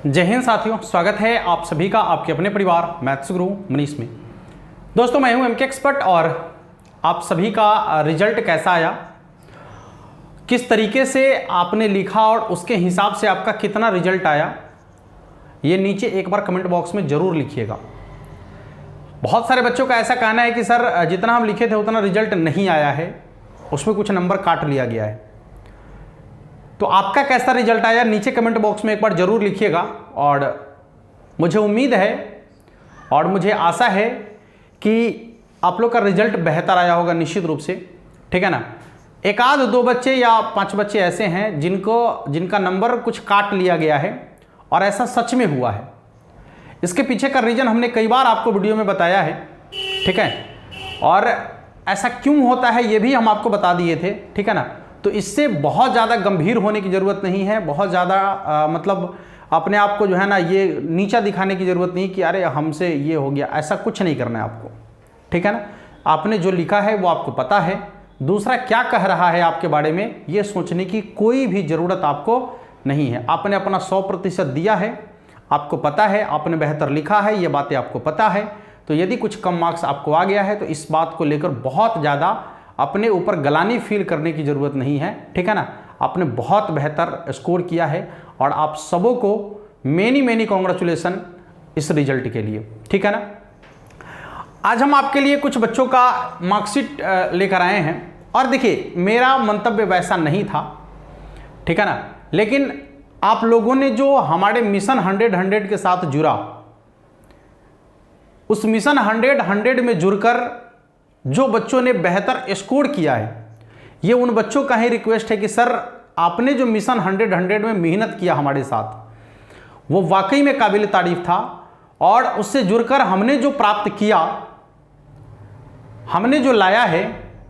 जय हिंद साथियों, स्वागत है आप सभी का आपके अपने परिवार मैथ्स गुरु मनीष में। दोस्तों मैं हूं एमके एक्सपर्ट और आप सभी का रिजल्ट कैसा आया, किस तरीके से आपने लिखा और उसके हिसाब से आपका कितना रिजल्ट आया, ये नीचे एक बार कमेंट बॉक्स में ज़रूर लिखिएगा। बहुत सारे बच्चों का ऐसा कहना है कि सर जितना हम लिखे थे उतना रिजल्ट नहीं आया है, उसमें कुछ नंबर काट लिया गया है। तो आपका कैसा रिजल्ट आया नीचे कमेंट बॉक्स में एक बार ज़रूर लिखिएगा। और मुझे उम्मीद है और मुझे आशा है कि आप लोग का रिजल्ट बेहतर आया होगा निश्चित रूप से, ठीक है ना। एक आध दो बच्चे या 5 बच्चे ऐसे हैं जिनका नंबर कुछ काट लिया गया है और ऐसा सच में हुआ है। इसके पीछे का रीज़न हमने कई बार आपको वीडियो में बताया है, ठीक है, और ऐसा क्यों होता है ये भी हम आपको बता दिए थे, ठीक है ना। तो इससे बहुत ज़्यादा गंभीर होने की ज़रूरत नहीं है, बहुत ज़्यादा मतलब अपने आप को जो है ना ये नीचा दिखाने की ज़रूरत नहीं कि अरे हमसे ये हो गया, ऐसा कुछ नहीं करना है आपको, ठीक है ना। आपने जो लिखा है वो आपको पता है, दूसरा क्या कह रहा है आपके बारे में ये सोचने की कोई भी ज़रूरत आपको नहीं है। आपने अपना 100% दिया है, आपको पता है, आपने बेहतर लिखा है, ये बातें आपको पता है। तो यदि कुछ कम मार्क्स आपको आ गया है तो इस बात को लेकर बहुत ज़्यादा अपने ऊपर गलानी फील करने की ज़रूरत नहीं है, ठीक है ना। आपने बहुत बेहतर स्कोर किया है और आप सबों को मेनी कॉन्ग्रेचुलेसन इस रिजल्ट के लिए, ठीक है ना। आज हम आपके लिए कुछ बच्चों का मार्कशीट लेकर आए हैं और देखिए मेरा मंतव्य वैसा नहीं था, ठीक है ना, लेकिन आप लोगों ने जो हमारे मिशन 100 के साथ जुड़ा, उस मिशन 100 में जुड़कर जो बच्चों ने बेहतर स्कोर किया है, ये उन बच्चों का ही रिक्वेस्ट है कि सर आपने जो मिशन 100 में मेहनत किया हमारे साथ वो वाकई में काबिल तारीफ था और उससे जुड़कर हमने जो प्राप्त किया, हमने जो लाया है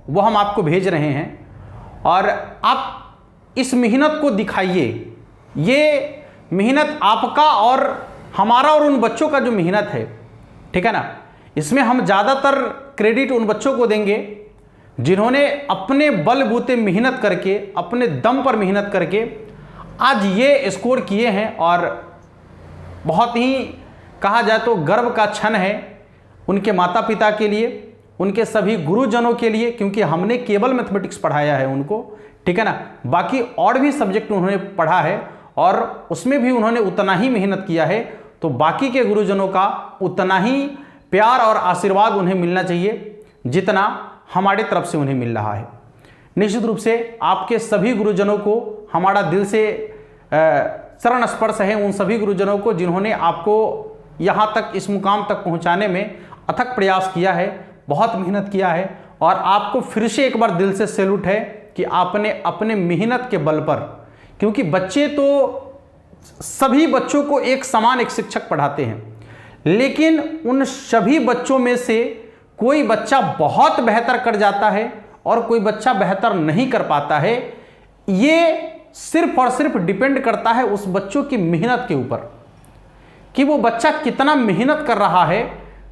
वो हम आपको भेज रहे हैं और आप इस मेहनत को दिखाइए। ये मेहनत आपका और हमारा और उन बच्चों का जो मेहनत है, ठीक है ना, इसमें हम ज़्यादातर क्रेडिट उन बच्चों को देंगे जिन्होंने अपने बलबूते मेहनत करके, अपने दम पर मेहनत करके आज ये स्कोर किए हैं। और बहुत ही कहा जाए तो गर्व का क्षण है उनके माता पिता के लिए, उनके सभी गुरुजनों के लिए, क्योंकि हमने केवल मैथमेटिक्स पढ़ाया है उनको, ठीक है ना। बाकी और भी सब्जेक्ट उन्होंने पढ़ा है और उसमें भी उन्होंने उतना ही मेहनत किया है। तो बाकी के गुरुजनों का उतना ही प्यार और आशीर्वाद उन्हें मिलना चाहिए जितना हमारे तरफ से उन्हें मिल रहा है। निश्चित रूप से आपके सभी गुरुजनों को हमारा दिल से चरण स्पर्श है, उन सभी गुरुजनों को जिन्होंने आपको यहाँ तक इस मुकाम तक पहुँचाने में अथक प्रयास किया है, बहुत मेहनत किया है। और आपको फिर से एक बार दिल से सैल्यूट है कि आपने अपने मेहनत के बल पर, क्योंकि बच्चे तो सभी बच्चों को एक समान एक शिक्षक पढ़ाते हैं, लेकिन उन सभी बच्चों में से कोई बच्चा बहुत बेहतर कर जाता है और कोई बच्चा बेहतर नहीं कर पाता है। ये सिर्फ और सिर्फ डिपेंड करता है उस बच्चों की मेहनत के ऊपर कि वो बच्चा कितना मेहनत कर रहा है,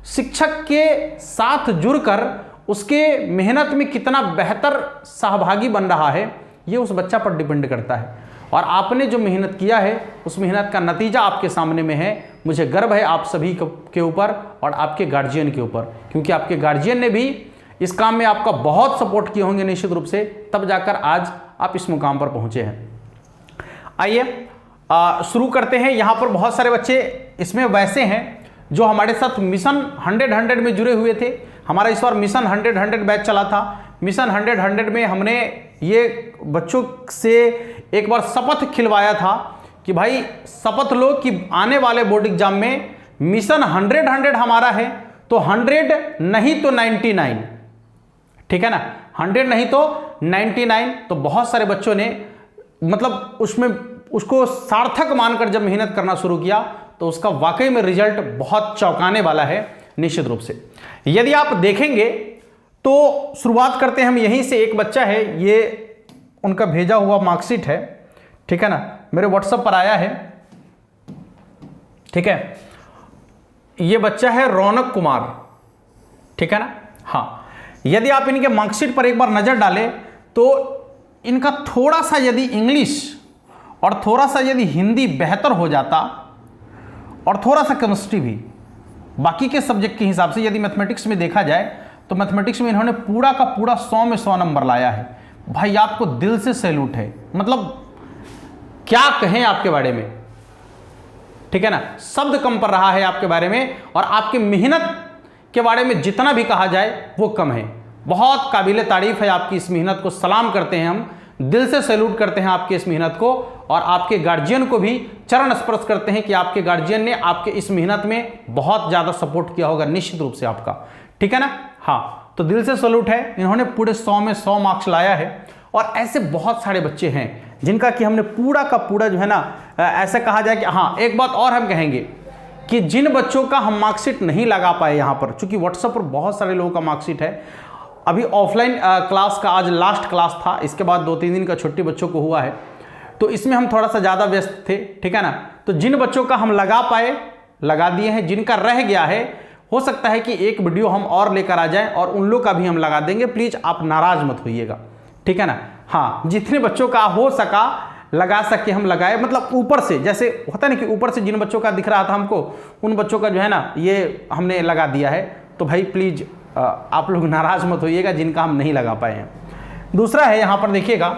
शिक्षक के साथ जुड़कर उसके मेहनत में कितना बेहतर सहभागी बन रहा है, ये उस बच्चा पर डिपेंड करता है। और आपने जो मेहनत किया है उस मेहनत का नतीजा आपके सामने में है। मुझे गर्व है आप सभी के ऊपर और आपके गार्जियन के ऊपर, क्योंकि आपके गार्जियन ने भी इस काम में आपका बहुत सपोर्ट किए होंगे निश्चित रूप से, तब जाकर आज आप इस मुकाम पर पहुंचे हैं। आइए शुरू करते हैं। यहाँ पर बहुत सारे बच्चे इसमें वैसे हैं जो हमारे साथ मिशन 100 में जुड़े हुए थे। हमारा इस बार मिशन 100 बैच चला था। मिशन 100 में हमने ये बच्चों से एक बार शपथ खिलवाया था कि भाई शपथ लो कि आने वाले बोर्ड एग्जाम में मिशन 100 हमारा है, तो 100 नहीं तो 99, ठीक है ना, 100 नहीं तो 99। तो बहुत सारे बच्चों ने मतलब उसको सार्थक मानकर जब मेहनत करना शुरू किया तो उसका वाकई में रिजल्ट बहुत चौंकाने वाला है निश्चित रूप से। यदि आप देखेंगे तो शुरुआत करते हैं हम यहीं से। एक बच्चा है, ये उनका भेजा हुआ मार्कशीट है, ठीक है ना, मेरे व्हाट्सएप पर आया है, ठीक है। ये बच्चा है रौनक कुमार, ठीक है ना। हाँ, यदि आप इनके मार्कशीट पर एक बार नजर डालें तो इनका थोड़ा सा यदि इंग्लिश और थोड़ा सा यदि हिंदी बेहतर हो जाता और थोड़ा सा केमिस्ट्री भी। बाकी के सब्जेक्ट के हिसाब से यदि मैथमेटिक्स में देखा जाए तो मैथमेटिक्स में इन्होंने पूरा का पूरा 100 में 100 नंबर लाया है। भाई आपको दिल से सैल्यूट है, मतलब क्या कहें आपके बारे में, ठीक है ना, शब्द कम पड़ रहा है आपके बारे में। और आपकी मेहनत के बारे में जितना भी कहा जाए वो कम है। बहुत काबिल तारीफ है आपकी इस मेहनत को, सलाम करते हैं हम, दिल से सैल्यूट करते हैं आपकी इस मेहनत को। और आपके गार्जियन को भी चरण स्पर्श करते हैं कि आपके गार्जियन ने आपके इस मेहनत में बहुत ज़्यादा सपोर्ट किया होगा निश्चित रूप से आपका, ठीक है ना। हाँ, तो दिल से सैल्यूट है, इन्होंने पूरे 100 में 100 मार्क्स लाया है। और ऐसे बहुत सारे बच्चे हैं जिनका कि हमने पूरा का पूरा जो है ना, ऐसा कहा जाए कि हाँ, एक बात और हम कहेंगे कि जिन बच्चों का हम मार्कशीट नहीं लगा पाए यहाँ पर, चूंकि व्हाट्सएप पर बहुत सारे लोगों का मार्कशीट है, अभी ऑफलाइन क्लास का आज लास्ट क्लास था, इसके बाद 2-3 दिन का छुट्टी बच्चों को हुआ है, तो इसमें हम थोड़ा सा ज़्यादा व्यस्त थे, ठीक है ना। तो जिन बच्चों का हम लगा पाए लगा दिए हैं, जिनका रह गया है हो सकता है कि एक वीडियो हम और लेकर आ जाएं और उन लोग का भी हम लगा देंगे। प्लीज़ आप नाराज़ मत होइएगा, ठीक है ना। हाँ, जितने बच्चों का हो सका लगा सके हम लगाए, मतलब ऊपर से, जैसे होता है ना कि ऊपर से जिन बच्चों का दिख रहा था हमको, उन बच्चों का जो है ना ये हमने लगा दिया है। तो भाई प्लीज़ आप लोग नाराज़ मत होइएगा जिनका हम नहीं लगा पाए हैं। दूसरा है यहाँ पर देखिएगा,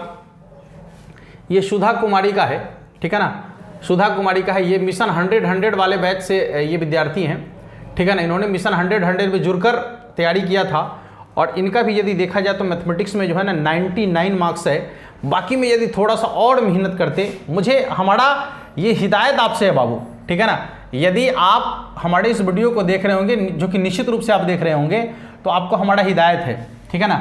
ये सुधा कुमारी का है, ठीक है ना, सुधा कुमारी का है। ये मिशन 100 वाले बैच से ये विद्यार्थी हैं, ठीक है ना। इन्होंने मिशन 100 में जुड़कर तैयारी किया था और इनका भी यदि देखा जाए तो मैथमेटिक्स में जो है ना 99 मार्क्स है। बाकी में यदि थोड़ा सा और मेहनत करते, मुझे हमारा ये हिदायत आपसे है बाबू, ठीक है ना। यदि आप हमारे इस वीडियो को देख रहे होंगे, जो कि निश्चित रूप से आप देख रहे होंगे, तो आपको हमारा हिदायत है, ठीक है ना,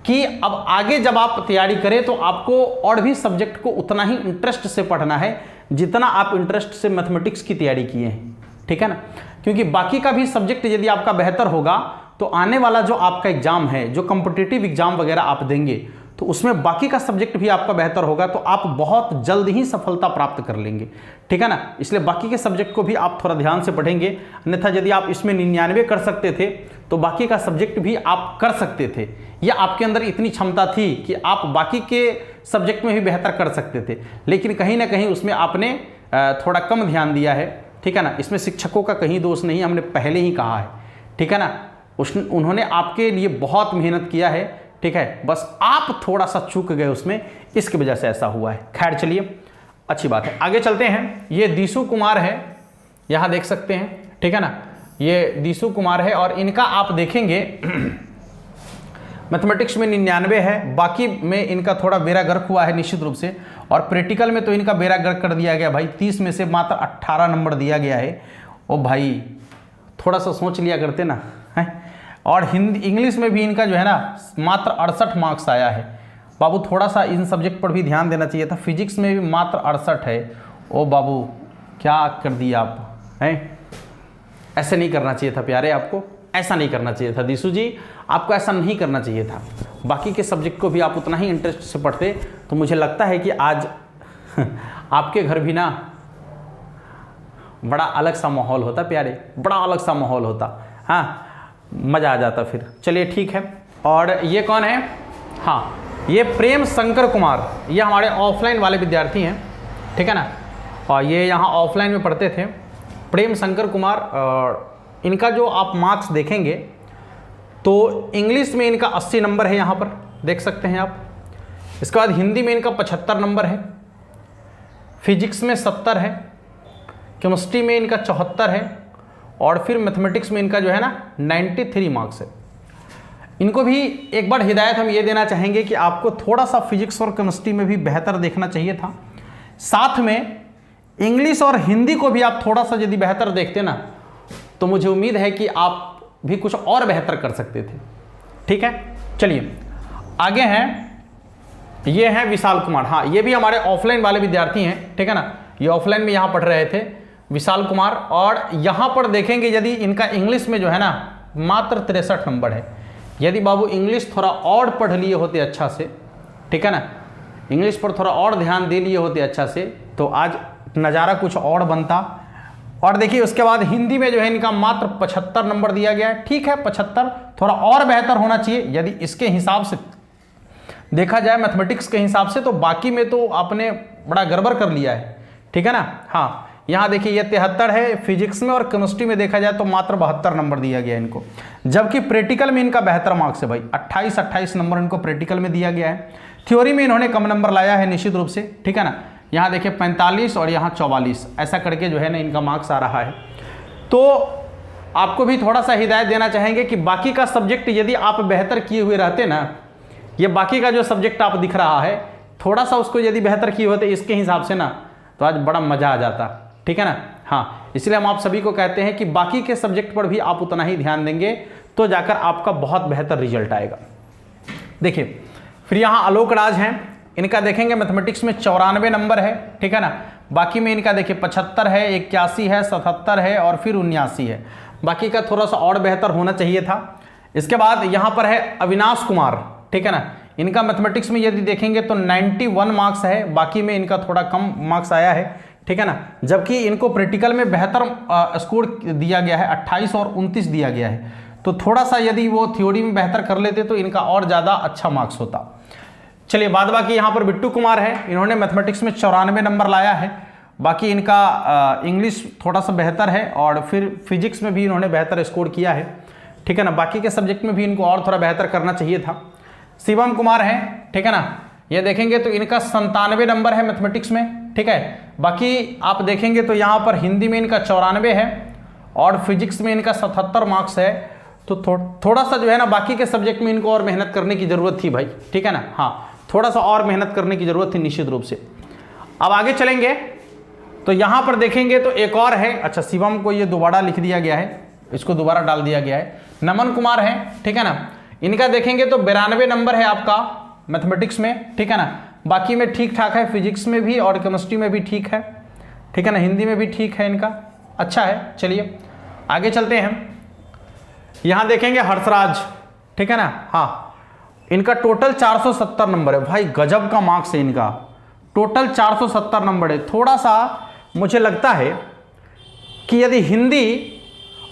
कि अब आगे जब आप तैयारी करें तो आपको और भी सब्जेक्ट को उतना ही इंटरेस्ट से पढ़ना है जितना आप इंटरेस्ट से मैथमेटिक्स की तैयारी किए हैं, ठीक है ना। क्योंकि बाकी का भी सब्जेक्ट यदि आपका बेहतर होगा तो आने वाला जो आपका एग्जाम है, जो कॉम्पिटिटिव एग्जाम वगैरह आप देंगे, तो उसमें बाकी का सब्जेक्ट भी आपका बेहतर होगा, तो आप बहुत जल्द ही सफलता प्राप्त कर लेंगे, ठीक है ना। इसलिए बाकी के सब्जेक्ट को भी आप थोड़ा ध्यान से पढ़ेंगे, अन्यथा यदि आप इसमें 99 कर सकते थे तो बाकी का सब्जेक्ट भी आप कर सकते थे, या आपके अंदर इतनी क्षमता थी कि आप बाकी के सब्जेक्ट में भी बेहतर कर सकते थे। लेकिन कहीं ना कहीं उसमें आपने थोड़ा कम ध्यान दिया है, ठीक है ना। इसमें शिक्षकों का कहीं दोष नहीं, हमने पहले ही कहा है, ठीक है ना। उन्होंने आपके लिए बहुत मेहनत किया है, ठीक है, बस आप थोड़ा सा चूक गए उसमें, इसकी वजह से ऐसा हुआ है। खैर चलिए, अच्छी बात है, आगे चलते हैं। ये दीशु कुमार है, यहाँ देख सकते हैं, ठीक है ना, ये दीशु कुमार है और इनका आप देखेंगे मैथमेटिक्स में 99 है, बाकी में इनका थोड़ा बेड़ा गर्क हुआ है निश्चित रूप से, और प्रैक्टिकल में तो इनका बेड़ा गर्क कर दिया गया भाई, 30 में से मात्र 18 नंबर दिया गया है। ओ भाई थोड़ा सा सोच लिया करते ना, है। और हिंदी इंग्लिश में भी इनका जो है ना मात्र 68 मार्क्स आया है। बाबू थोड़ा सा इन सब्जेक्ट पर भी ध्यान देना चाहिए था। फिजिक्स में भी मात्र 68 है। ओ बाबू क्या कर दिया आप, हैं, ऐसे नहीं करना चाहिए था प्यारे, आपको ऐसा नहीं करना चाहिए था दीशु जी, आपको ऐसा नहीं करना चाहिए था। बाकी के सब्जेक्ट को भी आप उतना ही इंटरेस्ट से पढ़ते तो मुझे लगता है कि आज आपके घर भी ना बड़ा अलग सा माहौल होता प्यारे, बड़ा अलग सा माहौल होता, हाँ, मज़ा आ जाता फिर। चलिए ठीक है। और ये कौन है, हाँ, ये प्रेम शंकर कुमार, ये हमारे ऑफलाइन वाले विद्यार्थी हैं, ठीक है ना, और ये यहाँ ऑफलाइन में पढ़ते थे। प्रेम शंकर कुमार, इनका जो आप मार्क्स देखेंगे तो इंग्लिश में इनका 80 नंबर है, यहाँ पर देख सकते हैं आप। इसके बाद हिंदी में इनका 75 नंबर है, फिजिक्स में 70 है, केमिस्ट्री में इनका 74 है, और फिर मैथमेटिक्स में इनका जो है ना 93 मार्क्स है। इनको भी एक बार हिदायत हम ये देना चाहेंगे कि आपको थोड़ा सा फिजिक्स और केमिस्ट्री में भी बेहतर देखना चाहिए था, साथ में इंग्लिश और हिंदी को भी आप थोड़ा सा यदि बेहतर देखते ना तो मुझे उम्मीद है कि आप भी कुछ और बेहतर कर सकते थे, ठीक है। चलिए आगे हैं, ये हैं विशाल कुमार, हाँ, ये भी हमारे ऑफलाइन वाले विद्यार्थी हैं, ठीक है ना, ये ऑफलाइन में यहाँ पढ़ रहे थे, विशाल कुमार। और यहाँ पर देखेंगे यदि इनका इंग्लिश में जो है ना मात्र 63 नंबर है। यदि बाबू इंग्लिश थोड़ा और पढ़ लिए होते अच्छा से, ठीक है ना, इंग्लिश पर थोड़ा और ध्यान दे लिए होते अच्छा से, तो आज नज़ारा कुछ और बनता। और देखिए उसके बाद हिंदी में जो है इनका मात्र 75 नंबर दिया गया है, ठीक है, 75 थोड़ा और बेहतर होना चाहिए यदि इसके हिसाब से देखा जाए, मैथमेटिक्स के हिसाब से, तो बाकी में तो आपने बड़ा गड़बड़ कर लिया है, ठीक है ना। हाँ, यहाँ देखिए ये 73 है फिजिक्स में, और केमिस्ट्री में देखा जाए तो मात्र 72 नंबर दिया गया इनको, जबकि प्रैक्टिकल में इनका बेहतर मार्क्स है भाई, 28 नंबर इनको प्रैक्टिकल में दिया गया है। थ्योरी में इन्होंने कम नंबर लाया है निश्चित रूप से, ठीक है ना। यहाँ देखिए 45 और यहाँ 44, ऐसा करके जो है ना इनका मार्क्स आ रहा है। तो आपको भी थोड़ा सा हिदायत देना चाहेंगे कि बाकी का सब्जेक्ट यदि आप बेहतर किए हुए रहते ना, ये बाकी का जो सब्जेक्ट आप दिख रहा है थोड़ा सा उसको यदि बेहतर किए होते इसके हिसाब से ना, तो आज बड़ा मजा आ जाता, ठीक है ना। हाँ, इसलिए हम आप सभी को कहते हैं कि बाकी के सब्जेक्ट पर भी आप उतना ही ध्यान देंगे तो जाकर आपका बहुत बेहतर रिजल्ट आएगा। देखिए फिर यहाँ आलोक राज हैं, इनका देखेंगे मैथमेटिक्स में 94 नंबर है, ठीक है ना। बाकी में इनका देखिए 75 है, 81 है, 77 है और फिर 79 है। बाकी का थोड़ा सा और बेहतर होना चाहिए था। इसके बाद यहाँ पर है अविनाश कुमार, ठीक है ना। इनका मैथमेटिक्स में यदि देखेंगे तो 91 मार्क्स है, बाकी में इनका थोड़ा कम मार्क्स आया है, ठीक है ना। जबकि इनको प्रैक्टिकल में बेहतर स्कोर दिया गया है, 28 और 29 दिया गया है। तो थोड़ा सा यदि वो थ्योरी में बेहतर कर लेते तो इनका और ज़्यादा अच्छा मार्क्स होता। चलिए बाद बाकी यहाँ पर बिट्टू कुमार है, इन्होंने मैथमेटिक्स में 94 नंबर लाया है। बाकी इनका इंग्लिश थोड़ा सा बेहतर है और फिर फिजिक्स में भी इन्होंने बेहतर स्कोर किया है, ठीक है ना। बाकी के सब्जेक्ट में भी इनको और थोड़ा बेहतर करना चाहिए था। शिवम कुमार है, ठीक है ना। ये देखेंगे तो इनका 97 नंबर है मैथमेटिक्स में, ठीक है। बाकी आप देखेंगे तो यहाँ पर हिंदी में इनका 94 है और फिजिक्स में इनका 77 मार्क्स है। तो थोड़ा सा जो है ना बाकी के सब्जेक्ट में इनको और मेहनत करने की ज़रूरत थी भाई, ठीक है ना। हाँ, थोड़ा सा और मेहनत करने की ज़रूरत थी निश्चित रूप से। अब आगे चलेंगे तो यहाँ पर देखेंगे तो एक और है, अच्छा शिवम को ये दोबारा लिख दिया गया है, इसको दोबारा डाल दिया गया है। नमन कुमार है, ठीक है ना। इनका देखेंगे तो 92 नंबर है आपका मैथमेटिक्स में, ठीक है ना। बाकी में ठीक ठाक है, फिजिक्स में भी और केमिस्ट्री में भी ठीक है, ठीक है ना। हिंदी में भी ठीक है इनका, अच्छा है। चलिए आगे चलते हैं। यहाँ देखेंगे हर्षराज, ठीक है ना। हाँ, इनका टोटल 470 नंबर है भाई, गजब का मार्क्स है इनका, टोटल 470 नंबर है। थोड़ा सा मुझे लगता है कि यदि हिंदी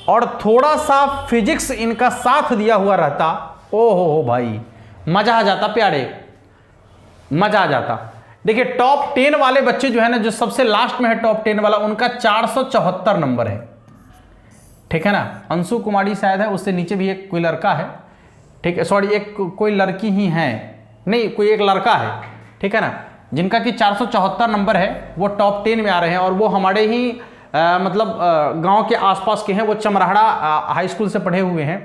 और थोड़ा सा फिजिक्स इनका साथ दिया हुआ रहता, ओ हो भाई मजा आ जाता प्यारे, मजा आ जाता। देखिए टॉप 10 वाले बच्चे जो है ना, जो सबसे लास्ट में है टॉप 10 वाला, उनका 474 नंबर है, ठीक है ना। अंशु कुमारी शायद है, उससे नीचे भी एक कोई लड़का है, ठीक है, सॉरी एक कोई लड़की ही है, नहीं कोई एक लड़का है, ठीक है ना, जिनका कि 474 नंबर है, वो टॉप 10 में आ रहे हैं। और वो हमारे ही मतलब गांव के आसपास के हैं, वो चमराड़ा हाई स्कूल से पढ़े हुए हैं,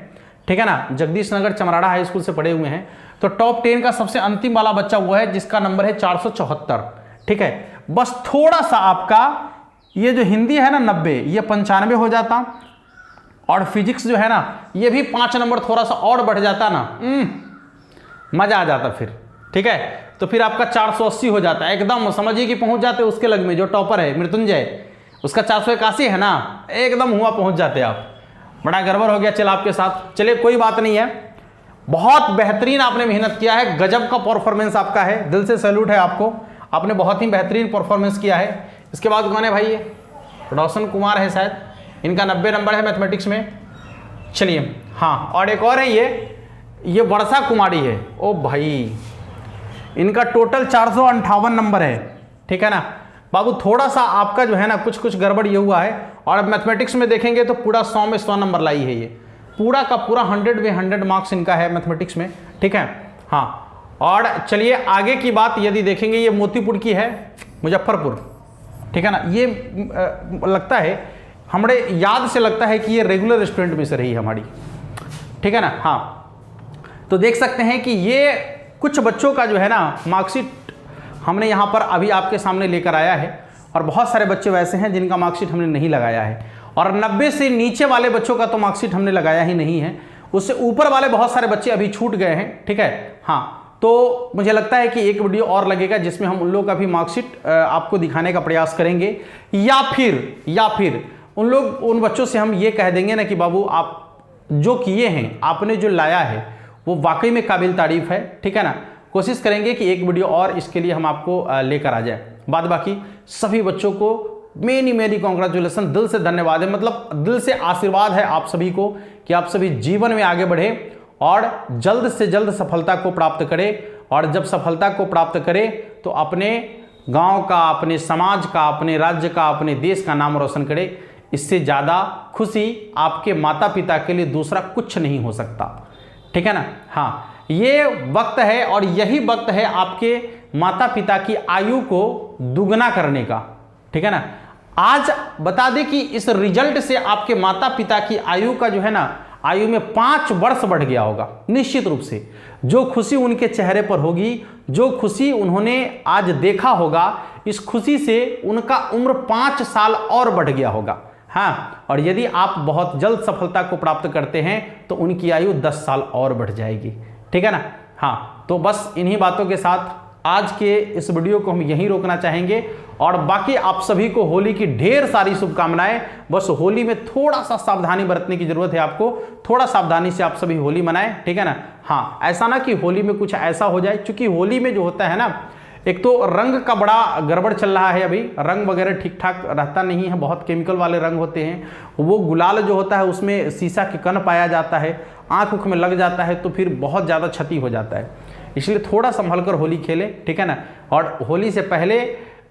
ठीक है ना, जगदीश नगर चमराड़ा हाई स्कूल से पढ़े हुए हैं। तो टॉप 10 का सबसे अंतिम वाला बच्चा वो है जिसका नंबर है 474, ठीक है। बस थोड़ा सा आपका ये जो हिंदी है ना 90, ये 95 हो जाता, और फिजिक्स जो है ना ये भी 5 नंबर थोड़ा सा और बढ़ जाता ना, मजा आ जाता फिर, ठीक है। तो फिर आपका 480 हो जाता है, एकदम समझिए कि पहुंच जाते उसके लग में, जो टॉपर है मृत्युंजय, उसका 481 है ना, एकदम हुआ पहुंच जाते आप। बड़ा गड़बड़ हो गया चल आपके साथ, चलिए कोई बात नहीं है, बहुत बेहतरीन आपने मेहनत किया है, गजब का परफॉर्मेंस आपका है, दिल से सैल्यूट है आपको, आपने बहुत ही बेहतरीन परफॉर्मेंस किया है। इसके बाद कौन है भाई, ये रोशन कुमार है शायद, इनका 90 नंबर है मैथमेटिक्स में। चलिए हाँ, और एक और है ये वर्षा कुमारी है, ओ भाई इनका टोटल 458 नंबर है, ठीक है ना। बाबू थोड़ा सा आपका जो है ना कुछ गड़बड़ ये हुआ है, और अब मैथमेटिक्स में देखेंगे तो पूरा 100 में 100 नंबर लाई है, ये पूरा का पूरा 100 में 100 मार्क्स इनका है मैथमेटिक्स में, ठीक है। हाँ, और चलिए आगे की बात यदि देखेंगे, ये मोतीपुर की है, मुजफ्फरपुर, ठीक है ना। ये लगता है हमारे याद से लगता है कि ये रेगुलर स्टूडेंट में से रही हमारी, ठीक है ना। हाँ, तो देख सकते हैं कि ये कुछ बच्चों का जो है ना मार्कशीट हमने यहाँ पर अभी आपके सामने लेकर आया है, और बहुत सारे बच्चे वैसे हैं जिनका मार्कशीट हमने नहीं लगाया है, और 90 से नीचे वाले बच्चों का तो मार्कशीट हमने लगाया ही नहीं है, उससे ऊपर वाले बहुत सारे बच्चे अभी छूट गए हैं, ठीक है। हाँ, तो मुझे लगता है कि एक वीडियो और लगेगा जिसमें हम उन लोगों का भी मार्कशीट आपको दिखाने का प्रयास करेंगे, या फिर उन बच्चों से हम ये कह देंगे ना कि बाबू आप जो किए हैं, आपने जो लाया है वो वाकई में काबिल तारीफ है, ठीक है ना। कोशिश करेंगे कि एक वीडियो और इसके लिए हम आपको लेकर आ जाए। बाद बाकी सभी बच्चों को मेरी कॉन्ग्रेचुलेसन, दिल से धन्यवाद है, मतलब दिल से आशीर्वाद है आप सभी को कि आप सभी जीवन में आगे बढ़े और जल्द से जल्द सफलता को प्राप्त करें, और जब सफलता को प्राप्त करें तो अपने गांव का, अपने समाज का, अपने राज्य का, अपने देश का नाम रोशन करे। इससे ज़्यादा खुशी आपके माता पिता के लिए दूसरा कुछ नहीं हो सकता, ठीक है ना। हाँ, ये वक्त है और यही वक्त है आपके माता पिता की आयु को दुगना करने का, ठीक है ना। आज बता दें कि इस रिजल्ट से आपके माता पिता की आयु का जो है ना, आयु में 5 वर्ष बढ़ गया होगा निश्चित रूप से। जो खुशी उनके चेहरे पर होगी, जो खुशी उन्होंने आज देखा होगा, इस खुशी से उनका उम्र 5 साल और बढ़ गया होगा। हाँ, और यदि आप बहुत जल्द सफलता को प्राप्त करते हैं तो उनकी आयु 10 साल और बढ़ जाएगी, ठीक है ना। हाँ, तो बस इन्हीं बातों के साथ आज के इस वीडियो को हम यहीं रोकना चाहेंगे और बाकी आप सभी को होली की ढेर सारी शुभकामनाएं। बस होली में थोड़ा सा सावधानी बरतने की जरूरत है आपको, थोड़ा सावधानी से आप सभी होली मनाएं, ठीक है ना। हाँ, ऐसा ना कि होली में कुछ ऐसा हो जाए, क्योंकि होली में जो होता है ना, एक तो रंग का बड़ा गड़बड़ चल रहा है, अभी रंग वगैरह ठीक ठाक रहता नहीं है, बहुत केमिकल वाले रंग होते हैं। वो गुलाल जो होता है उसमें शीशा के कण पाया जाता है, आँख उख में लग जाता है तो फिर बहुत ज़्यादा क्षति हो जाता है। इसलिए थोड़ा संभल कर होली खेले, ठीक है ना। और होली से पहले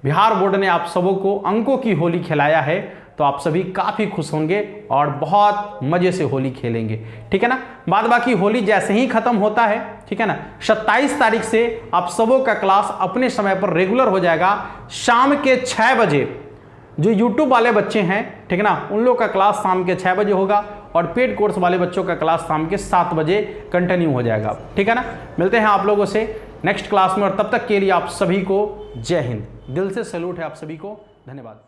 बिहार बोर्ड ने आप सबों को अंकों की होली खिलाया है, तो आप सभी काफ़ी खुश होंगे और बहुत मज़े से होली खेलेंगे, ठीक है ना। बाद बाकी होली जैसे ही ख़त्म होता है, ठीक है ना, 27 तारीख से आप सबों का क्लास अपने समय पर रेगुलर हो जाएगा। शाम के 6 बजे जो यूट्यूब वाले बच्चे हैं, ठीक है ना, उन लोग का क्लास शाम के 6 बजे होगा और पेड कोर्स वाले बच्चों का क्लास शाम के 7 बजे कंटिन्यू हो जाएगा, ठीक है ना। मिलते हैं आप लोगों से नेक्स्ट क्लास में और तब तक के लिए आप सभी को जय हिंद। दिल से सैल्यूट है आप सभी को, धन्यवाद।